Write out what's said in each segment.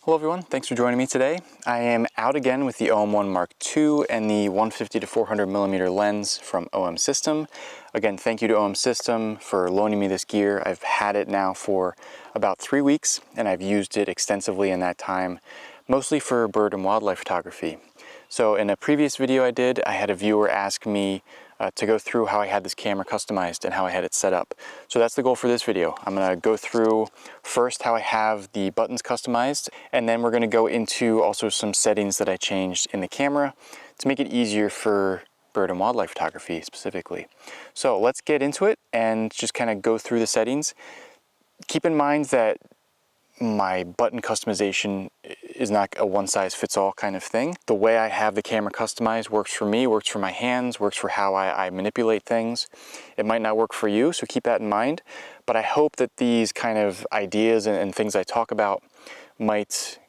Hello everyone, thanks for joining me today. I am out again with the OM-1 Mark II and the 150 to 400 millimeter lens from OM System. Again, thank you to OM System for loaning me this gear. I've had it now for about 3 weeks and I've used it extensively in that time, mostly for bird and wildlife photography. So in a previous video I did, I had a viewer ask me to go through how I had this camera customized and how I had it set up. So that's the goal for this video. I'm gonna go through first how I have the buttons customized, and then we're gonna go into also some settings that I changed in the camera to make it easier for bird and wildlife photography specifically. So let's get into it and just kind of go through the settings. Keep in mind that my button customization is not a one-size-fits-all kind of thing. The way I have the camera customized works for me, works for my hands, works for how I manipulate things. It might not work for you, so keep that in mind. But I hope that these kind of ideas and things I talk about might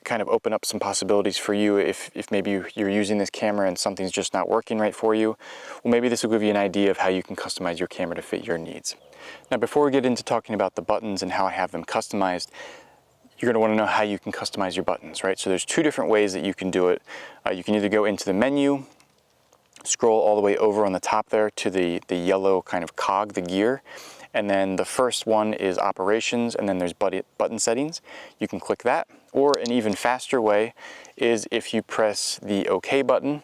kind of open up some possibilities for you if maybe you're using this camera and something's just not working right for you. Well, maybe this will give you an idea of how you can customize your camera to fit your needs. Now, before we get into talking about the buttons and how I have them customized, you're going to want to know how you can customize your buttons, right? So there's two different ways that you can do it. You can either go into the menu, scroll all the way over on the top there to the yellow kind of cog, the gear, and then the first one is operations, and then there's button settings. You can click that, or an even faster way is if you press the OK button,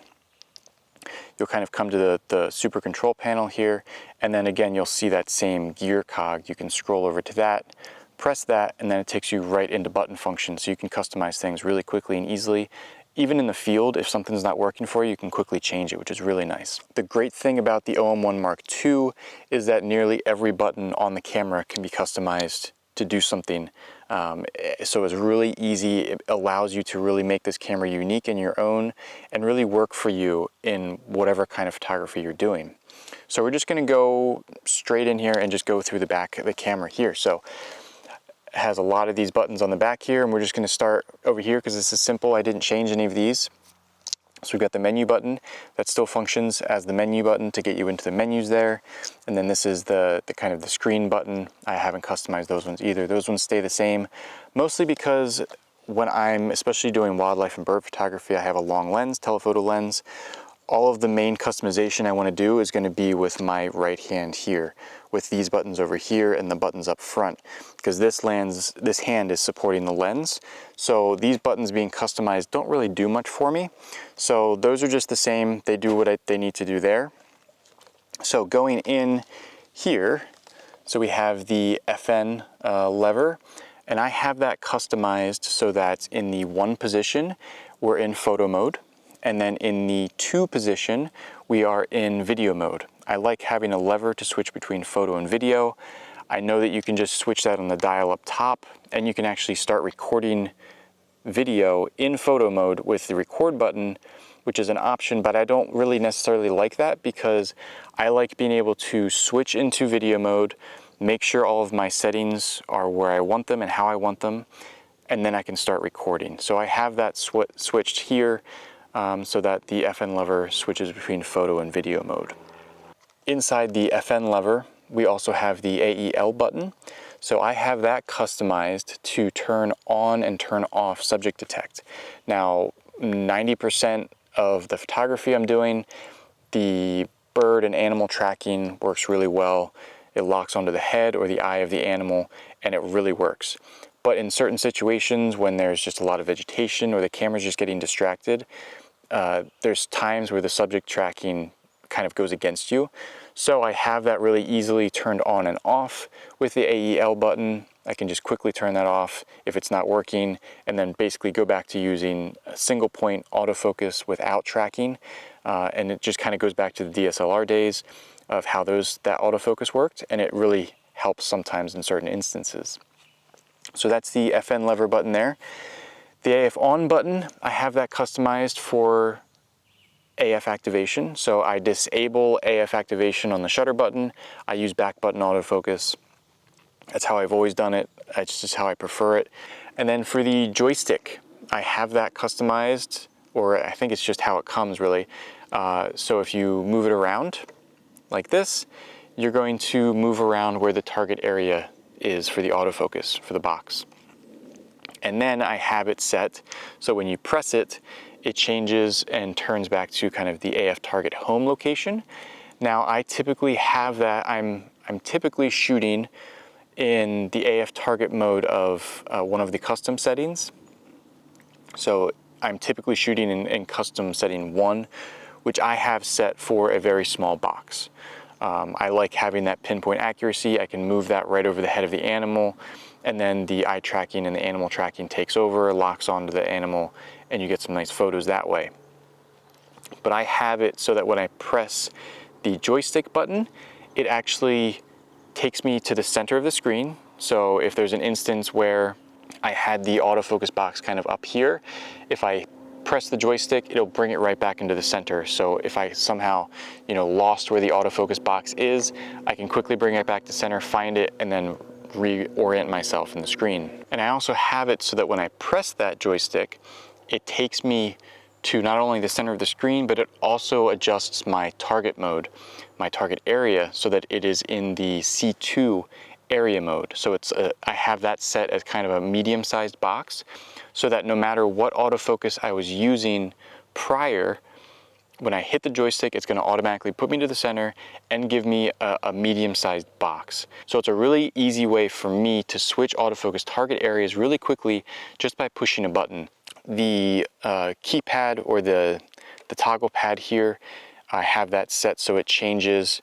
you'll kind of come to the super control panel here, and then again you'll see that same gear cog. You can scroll over to that, press that, and then it takes you right into button function, so you can customize things really quickly and easily. Even in the field, if something's not working for you, you can quickly change it, which is really nice. The great thing about the OM-1 Mark II is that nearly every button on the camera can be customized to do something. So it's really easy. It allows you to really make this camera unique in your own and really work for you in whatever kind of photography you're doing. So we're just going to go straight in here and just go through the back of the camera here. So it has a lot of these buttons on the back here, and we're just going to start over here because this is simple. I didn't change any of these. So we've got the menu button that still functions as the menu button to get you into the menus there. And then this is the kind of the screen button. I haven't customized those ones either. Those ones stay the same, mostly because when I'm especially doing wildlife and bird photography, I have a long lens, telephoto lens. All of the main customization I want to do is going to be with my right hand here, with these buttons over here and the buttons up front, because this hand is supporting the lens. So these buttons being customized don't really do much for me. So those are just the same. They do what they need to do there. So going in here, so we have the FN lever, and I have that customized so that in the 1 position, we're in photo mode. And then in the 2 position, we are in video mode. I like having a lever to switch between photo and video. I know that you can just switch that on the dial up top, and you can actually start recording video in photo mode with the record button, which is an option, but I don't really necessarily like that because I like being able to switch into video mode, make sure all of my settings are where I want them and how I want them, and then I can start recording. So I have that switched here. So that the FN lever switches between photo and video mode. Inside the FN lever, we also have the AEL button. So I have that customized to turn on and turn off subject detect. Now, 90% of the photography I'm doing, the bird and animal tracking works really well. It locks onto the head or the eye of the animal, and it really works. But in certain situations when there's just a lot of vegetation or the camera's just getting distracted, there's times where the subject tracking kind of goes against you. So I have that really easily turned on and off with the AEL button. I can just quickly turn that off if it's not working, and then basically go back to using a single point autofocus without tracking. And it just kind of goes back to the DSLR days of how that autofocus worked, and it really helps sometimes in certain instances. So that's the FN lever button there. The AF on button, I have that customized for AF activation. So I disable AF activation on the shutter button. I use back button autofocus. That's how I've always done it. It's just how I prefer it. And then for the joystick, I have that customized, or I think it's just how it comes really. So if you move it around like this, you're going to move around where the target area is for the autofocus for the box. And then I have it set so when you press it, it changes and turns back to kind of the AF target home location. Now I typically have that, I'm typically shooting in the AF target mode of one of the custom settings. So I'm typically shooting in custom setting 1, which I have set for a very small box. I like having that pinpoint accuracy. I can move that right over the head of the animal, and then the eye tracking and the animal tracking takes over, locks onto the animal, and you get some nice photos that way. But I have it so that when I press the joystick button, it actually takes me to the center of the screen. So if there's an instance where I had the autofocus box kind of up here, if I press the joystick, it'll bring it right back into the center. So if I somehow, lost where the autofocus box is, I can quickly bring it back to center, find it, and then reorient myself in the screen. And I also have it so that when I press that joystick, it takes me to not only the center of the screen, but it also adjusts my target mode, my target area, so that it is in the C2 area mode. So I have that set as kind of a medium-sized box, so that no matter what autofocus I was using prior, when I hit the joystick, it's going to automatically put me to the center and give me a medium-sized box. So it's a really easy way for me to switch autofocus target areas really quickly just by pushing a button. The keypad or the toggle pad here, I have that set so it changes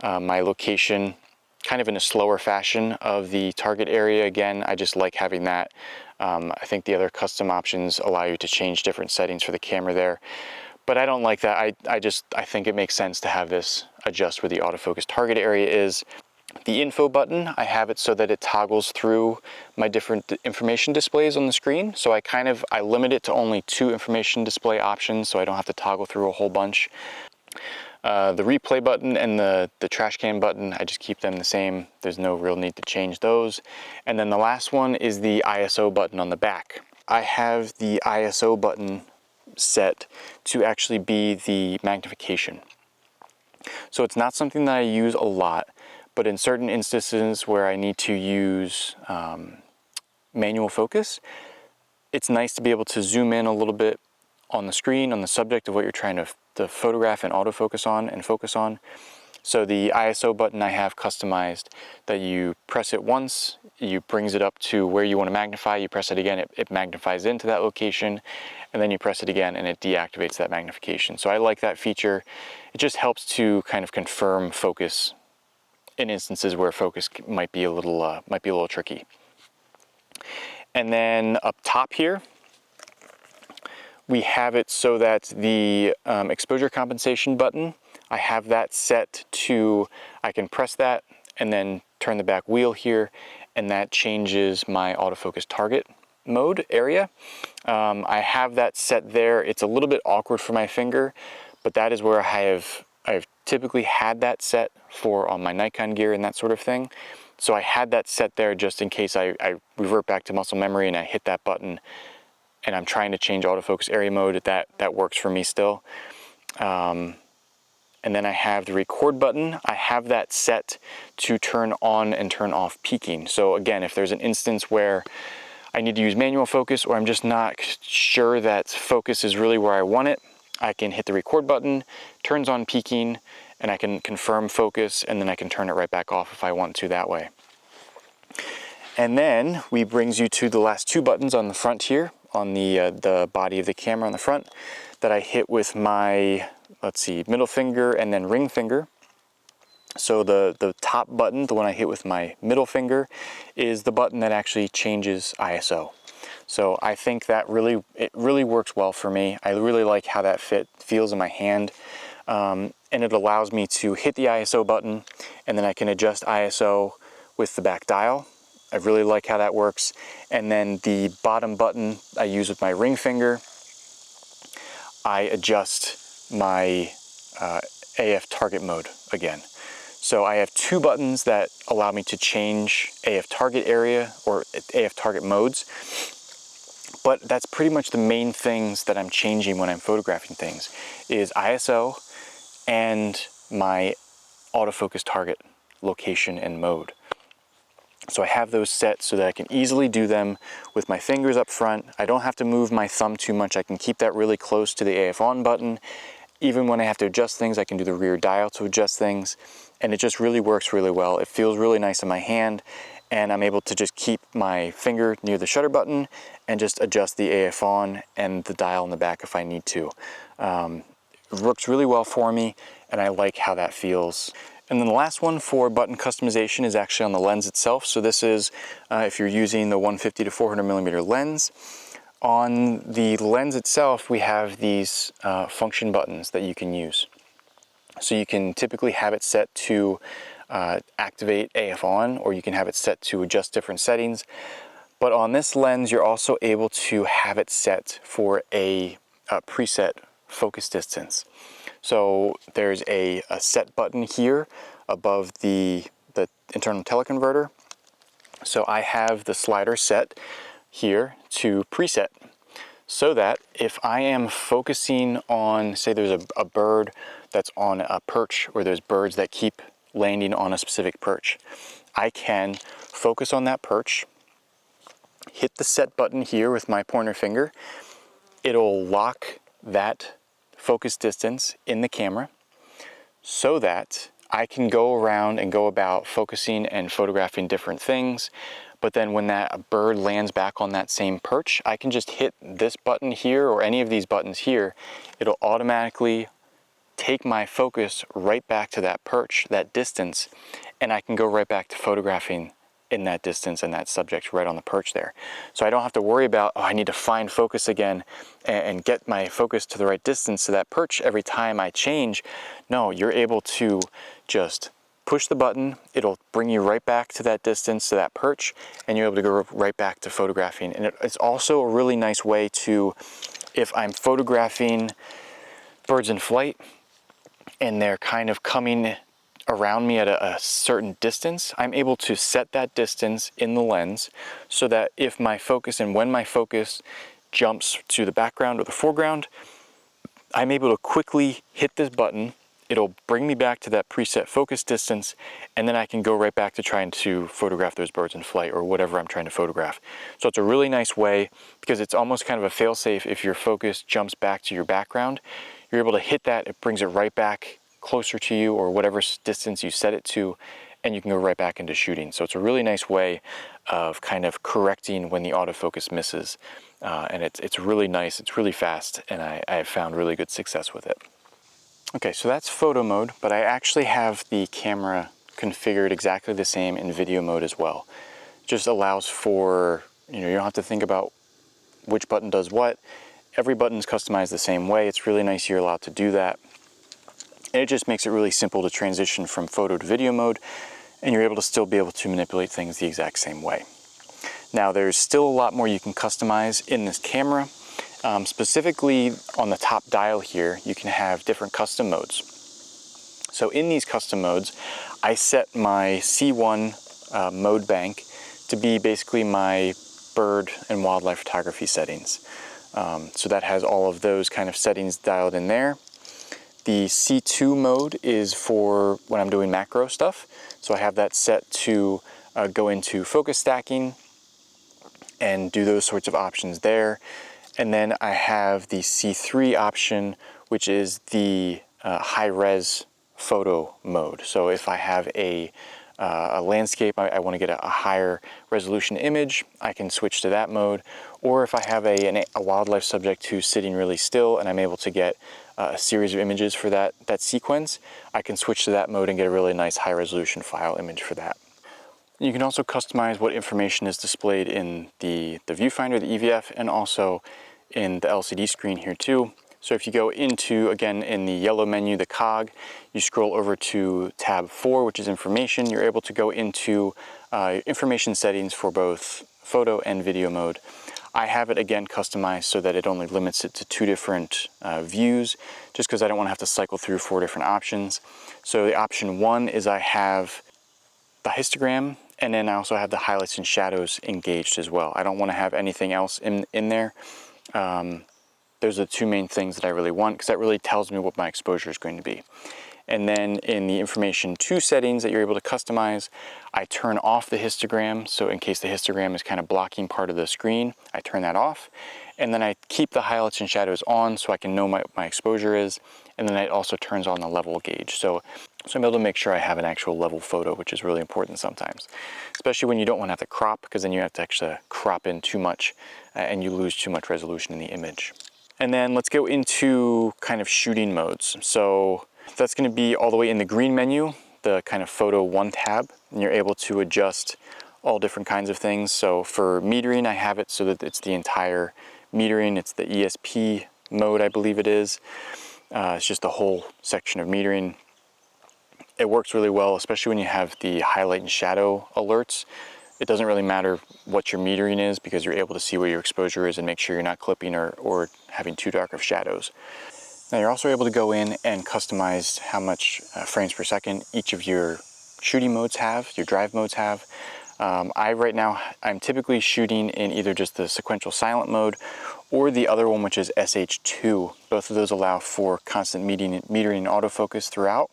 my location kind of in a slower fashion of the target area. Again, I just like having that. I think the other custom options allow you to change different settings for the camera there. But I don't like that. I think it makes sense to have this adjust where the autofocus target area is. The info button, I have it so that it toggles through my different information displays on the screen. So I limit it to only 2 information display options, so I don't have to toggle through a whole bunch. The replay button and the trash can button, I just keep them the same. There's no real need to change those. And then the last one is the ISO button on the back. I have the ISO button set to actually be the magnification. So it's not something that I use a lot, but in certain instances where I need to use manual focus, it's nice to be able to zoom in a little bit on the screen, on the subject of what you're trying to photograph and autofocus on and focus on. So the ISO button I have customized that you press it once, it brings it up to where you want to magnify, you press it again, it magnifies into that location, and then you press it again and it deactivates that magnification. So I like that feature. It just helps to kind of confirm focus in instances where focus might be a little tricky. And then up top here, we have it so that the exposure compensation button, I have that set to, I can press that and then turn the back wheel here, and that changes my autofocus target mode area. I have that set there. It's a little bit awkward for my finger, but that is where I've typically had that set for on my Nikon gear and that sort of thing. So I had that set there just in case I revert back to muscle memory and I hit that button and I'm trying to change autofocus area mode. That works for me still. And then I have the record button. I have that set to turn on and turn off peaking. So again, if there's an instance where I need to use manual focus or I'm just not sure that focus is really where I want it, I can hit the record button, turns on peaking, and I can confirm focus, and then I can turn it right back off if I want to that way. And then we brings you to the last 2 buttons on the front here, on the body of the camera on the front, that I hit with my, middle finger and then ring finger. So the top button, the one I hit with my middle finger, is the button that actually changes ISO. So I think that it really works well for me. I really like how that feels in my hand. And it allows me to hit the ISO button, and then I can adjust ISO with the back dial. I really like how that works. And then the bottom button I use with my ring finger, I adjust my AF target mode again. So I have 2 buttons that allow me to change AF target area or AF target modes. But that's pretty much the main things that I'm changing when I'm photographing things, is ISO and my autofocus target location and mode. So I have those set so that I can easily do them with my fingers up front. I don't have to move my thumb too much. I can keep that really close to the AF on button. Even when I have to adjust things, I can do the rear dial to adjust things. And it just really works really well. It feels really nice in my hand, and I'm able to just keep my finger near the shutter button and just adjust the AF on and the dial in the back if I need to. It works really well for me, and I like how that feels. And then the last one for button customization is actually on the lens itself. So this is if you're using the 150 to 400 millimeter lens. On the lens itself, we have these function buttons that you can use. So you can typically have it set to activate AF on, or you can have it set to adjust different settings. But on this lens, you're also able to have it set for a preset focus distance. So there's a set button here above the internal teleconverter. So I have the slider set here to preset, so that if I am focusing on, say there's a bird that's on a perch, or there's birds that keep landing on a specific perch, I can focus on that perch, hit the set button here with my pointer finger. It'll lock that focus distance in the camera so that I can go around and go about focusing and photographing different things. But then when that bird lands back on that same perch, I can just hit this button here or any of these buttons here. It'll automatically take my focus right back to that perch, that distance, and I can go right back to photographing in that distance and that subject right on the perch there. So I don't have to worry about, oh, I need to find focus again and get my focus to the right distance to that perch every time I change. No, you're able to just push the button, it'll bring you right back to that distance, to that perch, and you're able to go right back to photographing. And it's also a really nice way to, if I'm photographing birds in flight and they're kind of coming around me at a certain distance, I'm able to set that distance in the lens so that if my focus and when my focus jumps to the background or the foreground, I'm able to quickly hit this button. It'll bring me back to that preset focus distance, and then I can go right back to trying to photograph those birds in flight or whatever I'm trying to photograph. So it's a really nice way, because it's almost kind of a fail-safe. If your focus jumps back to your background, you're able to hit that, it brings it right back closer to you or whatever distance you set it to, and you can go right back into shooting. So it's a really nice way of kind of correcting when the autofocus misses. And it's really nice, it's really fast, and I have found really good success with it. Okay, so that's photo mode, but I actually have the camera configured exactly the same in video mode as well. It just allows for, you don't have to think about which button does what. Every button is customized the same way. It's really nice you're allowed to do that. And it just makes it really simple to transition from photo to video mode, and you're able to still be able to manipulate things the exact same way. Now, there's still a lot more you can customize in this camera. Specifically on the top dial here, you can have different custom modes. So in these custom modes, I set my C1 mode bank to be basically my bird and wildlife photography settings. So that has all of those kind of settings dialed in there. The C2 mode is for when I'm doing macro stuff. So I have that set to go into focus stacking and do those sorts of options there. And then I have the C3 option, which is the high-res photo mode. So if I have a landscape, I want to get a higher resolution image, I can switch to that mode. Or if I have a wildlife subject who's sitting really still and I'm able to get a series of images for that sequence, I can switch to that mode and get a really nice high resolution file image for that. You can also customize what information is displayed in the viewfinder, the EVF, and also in the LCD screen here too. So if you go into, again, in the yellow menu, the cog, you scroll over to tab 4, which is information, you're able to go into information settings for both photo and video mode. I have it, again, customized so that it only limits it to 2 different views, just because I don't want to have to cycle through 4 different options. So the option 1 is I have the histogram, and then I also have the highlights and shadows engaged as well. I don't want to have anything else in there. Those are the 2 main things that I really want, because that really tells me what my exposure is going to be. And then in the information 2 settings that you're able to customize, I turn off the histogram. So in case the histogram is kind of blocking part of the screen, I turn that off. And then I keep the highlights and shadows on so I can know my exposure is. And then it also turns on the level gauge. So I'm able to make sure I have an actual level photo, which is really important sometimes, especially when you don't want to have to crop, because then you have to actually crop in too much and you lose too much resolution in the image. And then let's go into kind of shooting modes. So that's going to be all the way in the green menu, the kind of photo 1 tab, and you're able to adjust all different kinds of things. So for metering, I have it so that it's the entire metering. It's the ESP mode, I believe it is. It's just the whole section of metering. It works really well, especially when you have the highlight and shadow alerts. It doesn't really matter what your metering is because you're able to see what your exposure is and make sure you're not clipping or having too dark of shadows. Now you're also able to go in and customize how much frames per second each of your shooting modes have, your drive modes have. Right now, I'm typically shooting in either just the sequential silent mode or the other one, which is SH2. Both of those allow for constant metering and autofocus throughout.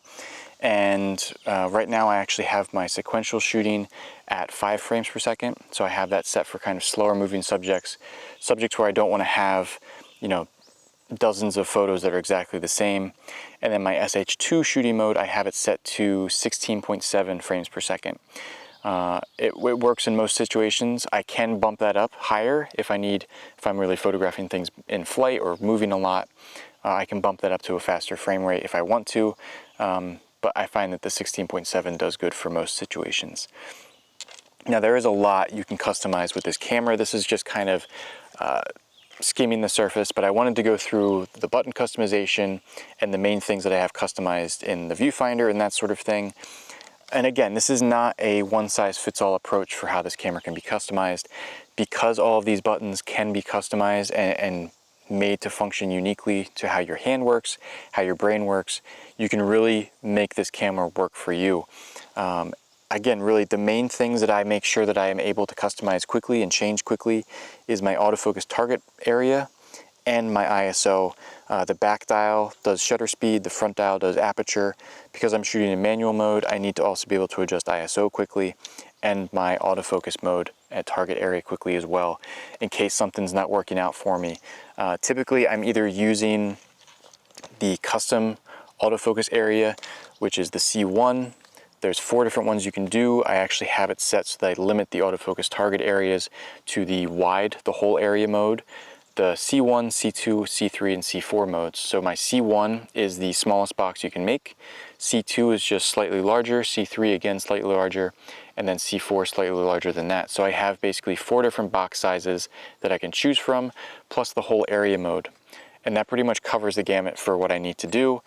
And right now I actually have my sequential shooting at 5 frames per second. So I have that set for kind of slower moving subjects where I don't want to have, dozens of photos that are exactly the same. And then my SH2 shooting mode, I have it set to 16.7 frames per second. It works in most situations. I can bump that up higher if I'm really photographing things in flight or moving a lot. I can bump that up to a faster frame rate if I want to, but I find that the 16.7 does good for most situations. Now there is a lot you can customize with this camera. This is just kind of skimming the surface, but I wanted to go through the button customization and the main things that I have customized in the Viewfinder and that sort of thing. And again, this is not a one-size-fits-all approach for how this camera can be customized. Because all of these buttons can be customized and made to function uniquely to how your hand works, how your brain works, you can really make this camera work for you. Again, really the main things that I make sure that I am able to customize quickly and change quickly is my autofocus target area and my ISO. The back dial does shutter speed, the front dial does aperture. Because I'm shooting in manual mode, I need to also be able to adjust ISO quickly and my autofocus mode at target area quickly as well, in case something's not working out for me. Typically, I'm either using the custom autofocus area, which is the C1. There's 4 different ones you can do. I actually have it set so that I limit the autofocus target areas to the wide, the whole area mode. The C1, C2, C3, and C4 modes. So my C1 is the smallest box you can make. C2 is just slightly larger, C3 again slightly larger, and then C4 slightly larger than that. So I have basically 4 different box sizes that I can choose from, plus the whole area mode. And that pretty much covers the gamut for what I need to do.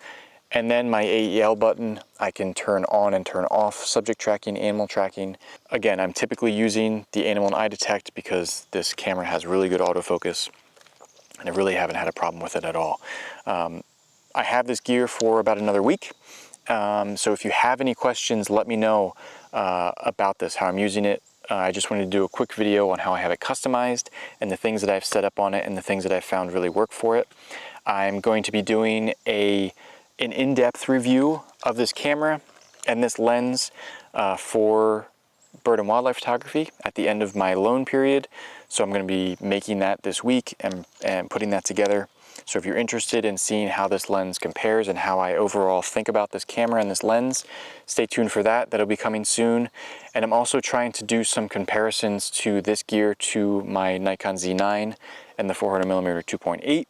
And then my AEL button, I can turn on and turn off subject tracking, animal tracking. Again, I'm typically using the animal and eye detect because this camera has really good autofocus. And I really haven't had a problem with it at all. I have this gear for about another week. So if you have any questions, let me know about this, how I'm using it. I just wanted to do a quick video on how I have it customized and the things that I've set up on it and the things that I've found really work for it. I'm going to be doing an in-depth review of this camera and this lens for bird and wildlife photography at the end of my loan period. So I'm going to be making that this week and putting that together. So if you're interested in seeing how this lens compares and how I overall think about this camera and this lens, stay tuned for that. That'll be coming soon. And I'm also trying to do some comparisons to this gear to my Nikon Z9 and the 400mm 2.8.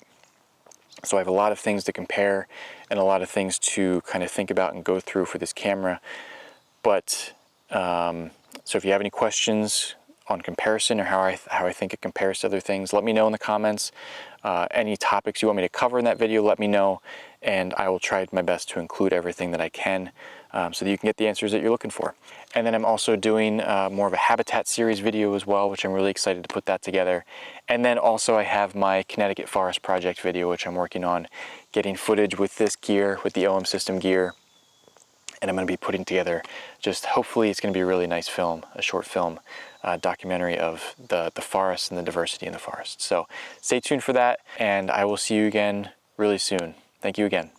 So I have a lot of things to compare and a lot of things to kind of think about and go through for this camera. But so if you have any questions on comparison or how I think it compares to other things, let me know in the comments. Any topics you want me to cover in that video, let me know, and I will try my best to include everything that I can so that you can get the answers that you're looking for. And then I'm also doing more of a habitat series video as well, which I'm really excited to put that together. And then also I have my Connecticut Forest Project video, which I'm working on getting footage with this gear, with the OM system gear. And I'm going to be putting together, just hopefully it's going to be a really nice film, a short film documentary of the forest and the diversity in the forest. So stay tuned for that, and I will see you again really soon. Thank you again.